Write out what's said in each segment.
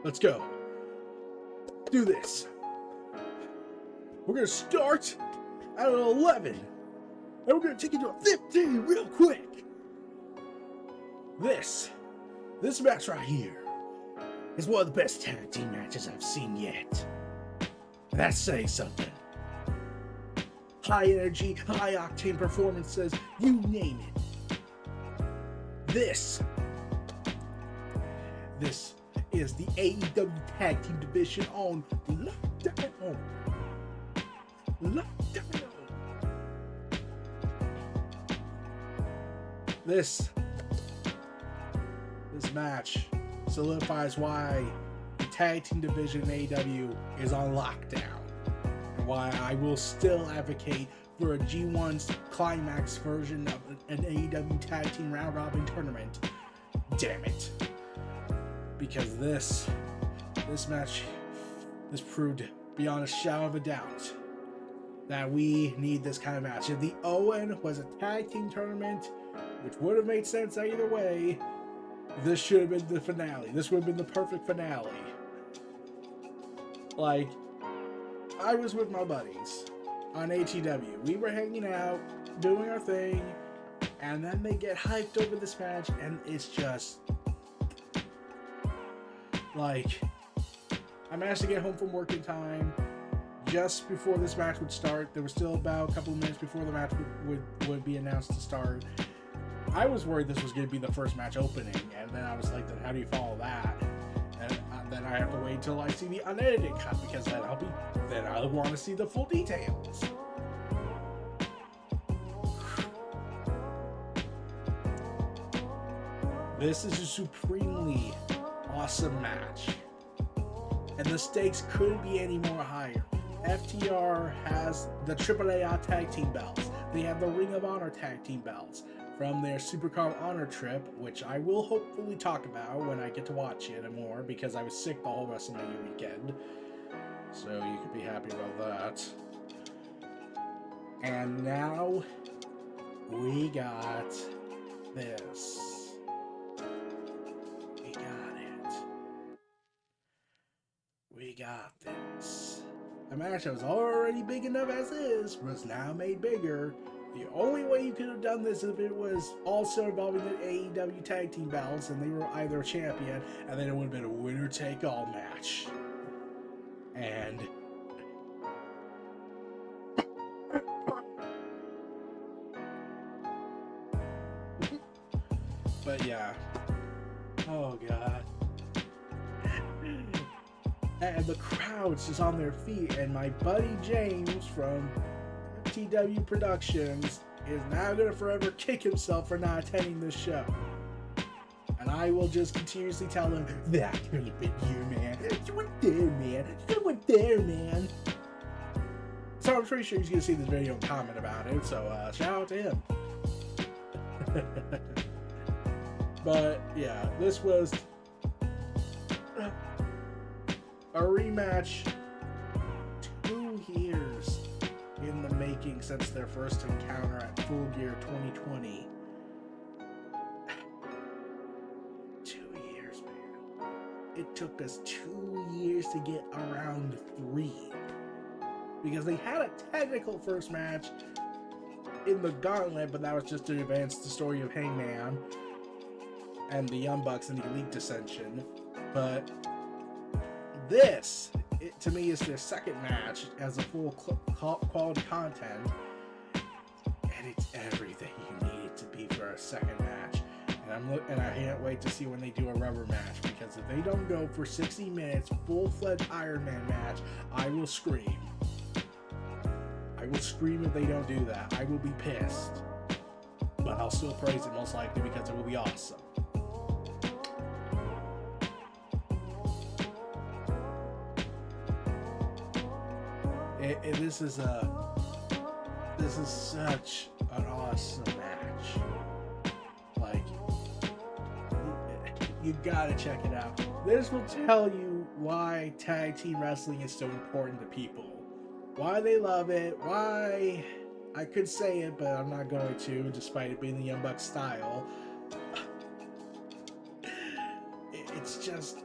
Let's go. Do this. We're going to start at an 11. And we're going to take it to a 15 real quick. This match right here is one of the best tag team matches I've seen yet. That's saying something. High energy, high octane performances, you name it. This is the AEW Tag Team Division on lockdown. This match solidifies why the Tag Team Division in AEW is on lockdown. And why I will still advocate for a G1's climax version of an AEW Tag Team Round Robin tournament. Damn it. Because this match proved beyond a shadow of a doubt that we need this kind of match. If the Owen was a tag team tournament, which would have made sense either way, this should have been the finale. This would have been the perfect finale. Like, I was with my buddies on AEW. We were hanging out, doing our thing, and then they get hyped over this match, and it's just like, I managed to get home from work in time just before this match would start. There was still about a couple of minutes before the match would be announced to start. I was worried this was going to be the first match opening, and then I was like, then how do you follow that? And then I have to wait till I see the unedited cut, because then I'll want to see the full details. This is a supremely awesome match, and the stakes couldn't be any more higher. FTR has the AAA Tag Team belts. They have the Ring of Honor Tag Team belts from their Supercar of Honor trip, which I will hopefully talk about when I get to watch it more, because I was sick the whole WrestleMania weekend. So you could be happy about that. And now we got this. We got this. A match that was already big enough as is was now made bigger. The only way you could have done this if it was also involving the AEW Tag Team belts and they were either a champion, and then it would have been a winner-take-all match. And but yeah. Oh god. And the crowd's just on their feet, and my buddy James from FTW Productions is now going to forever kick himself for not attending this show. And I will just continuously tell him, that could have been you, man. You were there, man. You were there, man. So I'm pretty sure he's going to see this video and comment about it, so shout out to him. But yeah, this was a rematch 2 years in the making since their first encounter at Full Gear 2020. 2 years, man. It took us 2 years to get around 3. Because they had a technical first match in the Gauntlet, but that was just to advance the story of Hangman and the Young Bucks and the Elite Dissension. But this, to me, is their second match as a full quality content, and it's everything you need it to be for a second match. And I can't wait to see when they do a rubber match, because if they don't go for 60 minutes, full-fledged Iron Man match, I will scream. I will scream if they don't do that. I will be pissed, but I'll still praise it most likely because it will be awesome. This is such an awesome match. Like, you gotta check it out. This will tell you why tag team wrestling is so important to people, why they love it, why I could say it, but I'm not going to, despite it being the Young Bucks style. It's just,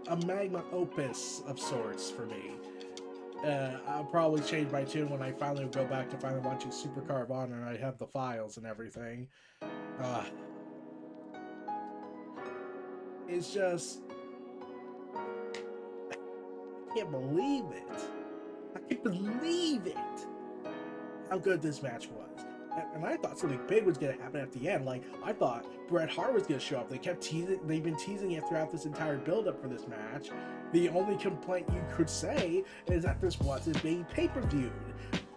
a magma opus of sorts for me. I'll probably change my tune when I finally go back to finally watching Supercar of Honor and I have the files and everything. It's just... I can't believe it. I can't believe it. How good this match was. And I thought something big was going to happen at the end. Like, I thought Bret Hart was going to show up. They've been teasing it throughout this entire build-up for this match. The only complaint you could say is that this wasn't being pay-per-viewed.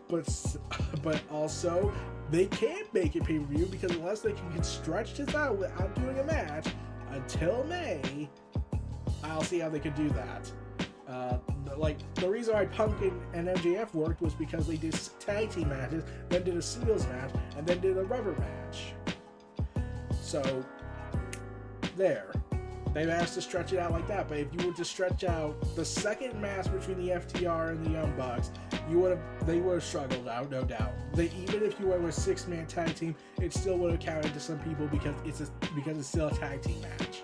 But also, they can't make it pay-per-view because unless they can stretch this out without doing a match until May, I'll see how they could do that. Like, the reason why Punk and MJF worked was because they did tag team matches, then did a singles match, and then did a rubber match. So, there. They managed to stretch it out like that, but if you were to stretch out the second match between the FTR and the Young Bucks, they would have struggled out, no doubt. Even if you were a 6-man tag team, it still would have counted to some people because it's still a tag team match.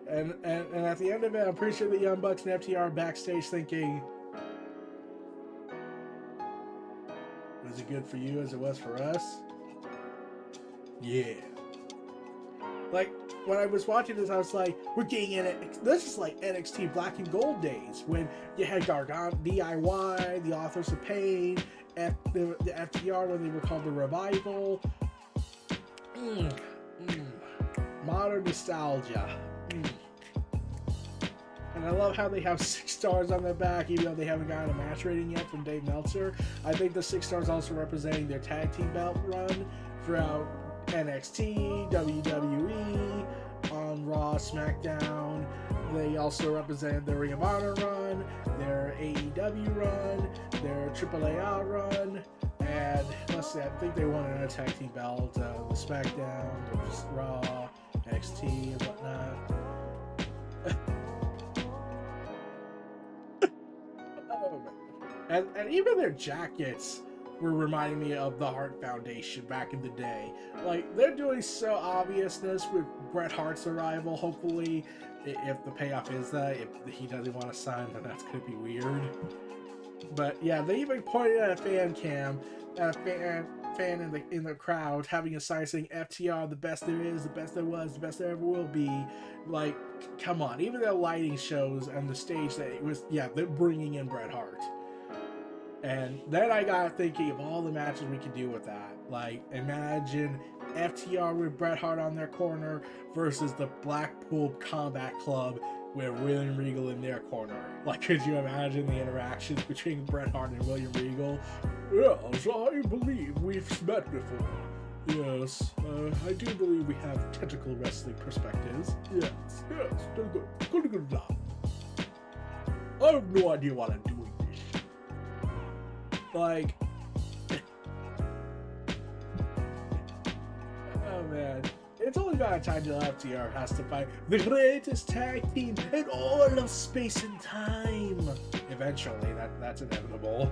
And at the end of it, I'm pretty sure the Young Bucks and FTR are backstage thinking, was it good for you as it was for us? Yeah. Like, when I was watching this, I was like, we're getting in it. This is like NXT Black and Gold days when you had Gargano, DIY, the Authors of Pain, the FTR when they were called the Revival. Modern nostalgia. And I love how they have 6 stars on their back, even though they haven't gotten a match rating yet from Dave Meltzer. I think the 6 stars also representing their tag team belt run throughout NXT, WWE, on Raw, SmackDown. They also represent their Ring of Honor run, their AEW run, their AAA run, and let's see, I think they won another tag team belt, the SmackDown, the Raw, NXT, and whatnot. And even their jackets were reminding me of the Hart Foundation back in the day. Like, they're doing so obviousness with Bret Hart's arrival. Hopefully, if the payoff is that, if he doesn't want to sign, then that's going to be weird. But yeah, they even pointed at a fan cam, at a fan in the crowd having a sign saying FTR, the best there is, the best there was, the best there ever will be. Like, come on. Even their lighting shows and the stage that it was, yeah, they're bringing in Bret Hart. And then I got thinking of all the matches we could do with that. Like, imagine FTR with Bret Hart on their corner versus the Blackpool Combat Club with William Regal in their corner. Like, could you imagine the interactions between Bret Hart and William Regal? Yes, I believe we've met before. Yes, I do believe we have technical wrestling perspectives. Yes, they're good. Good job. I have no idea what I'm doing. Like, oh man, it's only about a time till FTR has to fight the greatest tag team in all of space and time. Eventually, that's inevitable.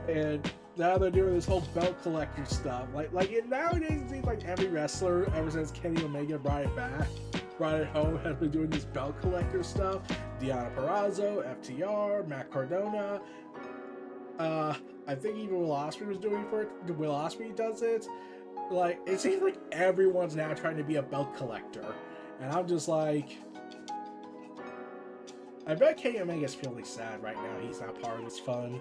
And now they're doing this whole belt collector stuff. Like nowadays, it seems like every wrestler, ever since Kenny Omega brought it home, has been doing this belt collector stuff. Deonna Purrazzo, FTR, Matt Cardona. I think even Will Ospreay was doing for it. Will Ospreay does it. Like, it seems like everyone's now trying to be a belt collector. And I'm just like, I bet Kenny Omega's feeling sad right now. He's not part of this fun.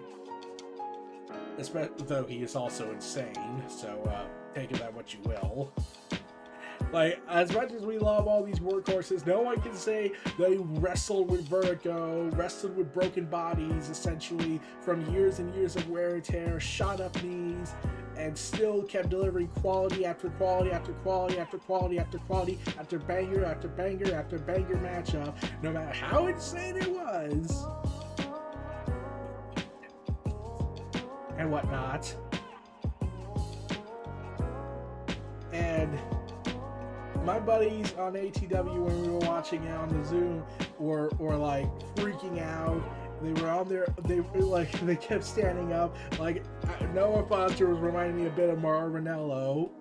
Especially, though he is also insane. So, take of that what you will. Like, as much as we love all these workhorses, no one can say they wrestled with vertigo, wrestled with broken bodies, essentially, from years and years of wear and tear, shot up knees, and still kept delivering quality after quality after quality after quality after quality after banger after banger after banger matchup, no matter how insane it was, and whatnot. And my buddies on ATW, when we were watching it on the Zoom, were like freaking out They were on there. They kept standing up. Like Noah Foster was reminding me a bit of Maranello.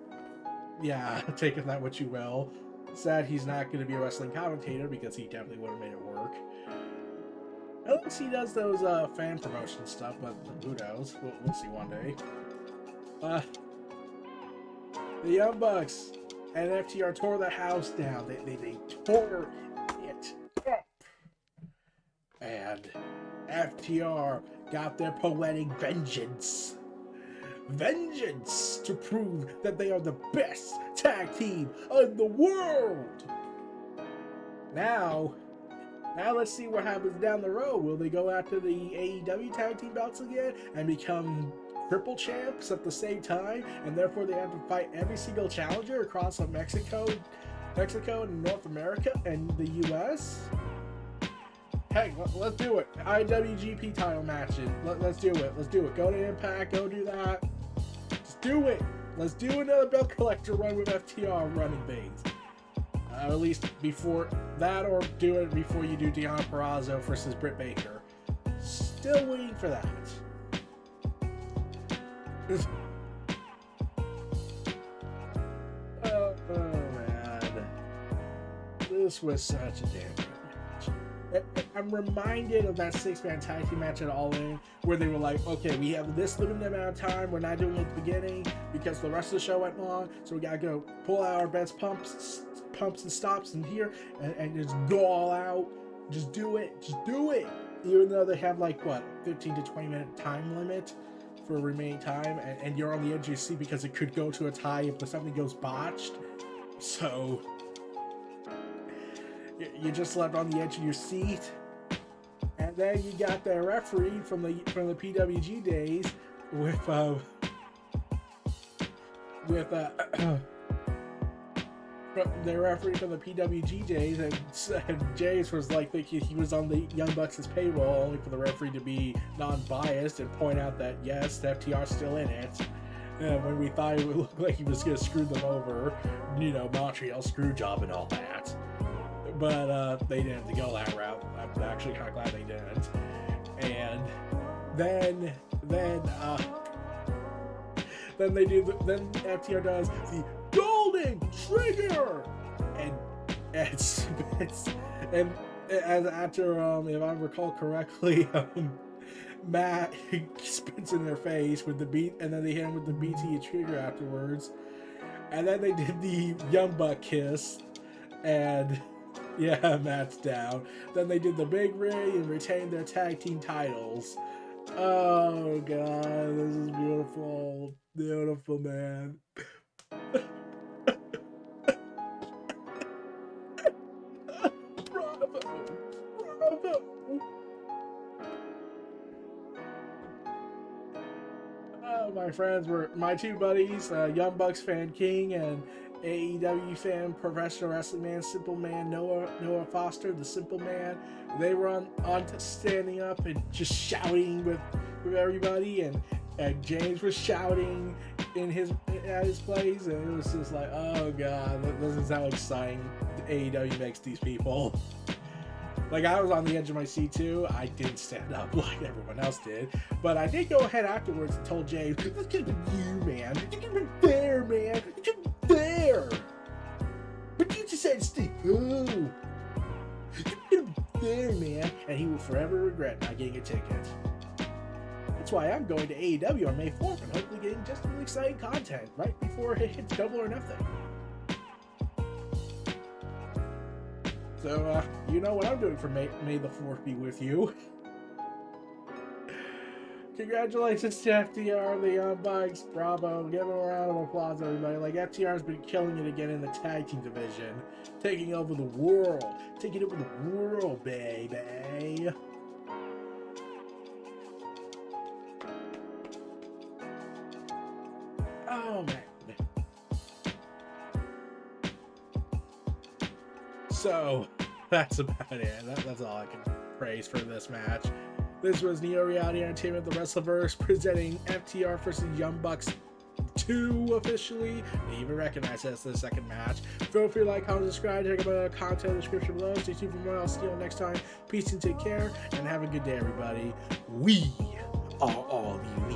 Yeah, take it that what you will. Sad he's not going to be a wrestling commentator because he definitely would have made it work. Unless he does those fan promotion stuff, but who knows? We'll see one day. The Young Bucks and FTR tore the house down. They tore it up. And FTR got their poetic vengeance. Vengeance to prove that they are the best tag team in the world. Now let's see what happens down the road. Will they go after the AEW tag team belts again and become triple champs at the same time, and therefore they have to fight every single challenger across Mexico and North America and the US? Hey, let's do it. IWGP title matches. Let's do it. Let's do it. Go to Impact. Go do that. Just do it. Let's do another belt collector run with FTR running base. At least before that, or do it before you do Deonna Purrazzo versus Britt Baker. Still waiting for that. Oh man, this was such a damn good match. I'm reminded of that 6-man tag team match at All In, where they were like, okay, we have this limited amount of time, we're not doing it at the beginning because the rest of the show went long, so we gotta go pull out our best pumps and stops in here and just go all out. Just do it. Even though they have like 15 to 20 minute time limit for remaining time, and you're on the edge of your seat because it could go to a tie if something goes botched. So you just left on the edge of your seat. And then you got the referee from the PWG days with the referee from the PWG days, and James was like thinking he was on the Young Bucks' payroll, only for the referee to be non-biased and point out that yes, FTR's still in it. And when we thought it would look like he was going to screw them over, Montreal screw job and all that. But they didn't go that route. I'm actually kind of glad they didn't. And then FTR does the golden trigger, and as after if I recall correctly, Matt spits in their face with the beat, and then they hit him with the BT trigger afterwards, and then they did the Young Buck kiss, and yeah, Matt's down. Then they did the big ring and retained their tag team titles. Oh god, this is beautiful, man. Bravo. My friends were my two buddies, Young Bucks fan King and AEW fan Professional Wrestling Man Simple Man Noah Foster, the Simple Man. They were on to standing up and just shouting with everybody, and James was shouting at his place, and it was just like, oh god, this is how exciting AEW makes these people. Like, I was on the edge of my seat too. I didn't stand up like everyone else did, but I did go ahead afterwards and told James, "Let's get with you, man. You can be there, man. You can be there. But you just said stay home. You can be there, man." And he will forever regret not getting a ticket. That's why I'm going to AEW on May 4th and hopefully getting just some exciting content right before it hits Double or Nothing. So, you know what I'm doing for May the 4th be with you. Congratulations to FTR, the Young Bucks. Bravo. Give them a round of applause, everybody. Like, FTR's been killing it again in the tag team division. Taking over the world. Taking over the world, baby. Oh, man. So, that's about it. That's all I can praise for this match. This was Neo Reality Entertainment, the WrestleVerse, presenting FTR versus Young Bucks 2 officially. They even recognize it as the second match. Feel free to like, comment, subscribe, check out the content in the description below. Stay tuned for more. I'll see you all next time. Peace and take care, and have a good day, everybody. We are all you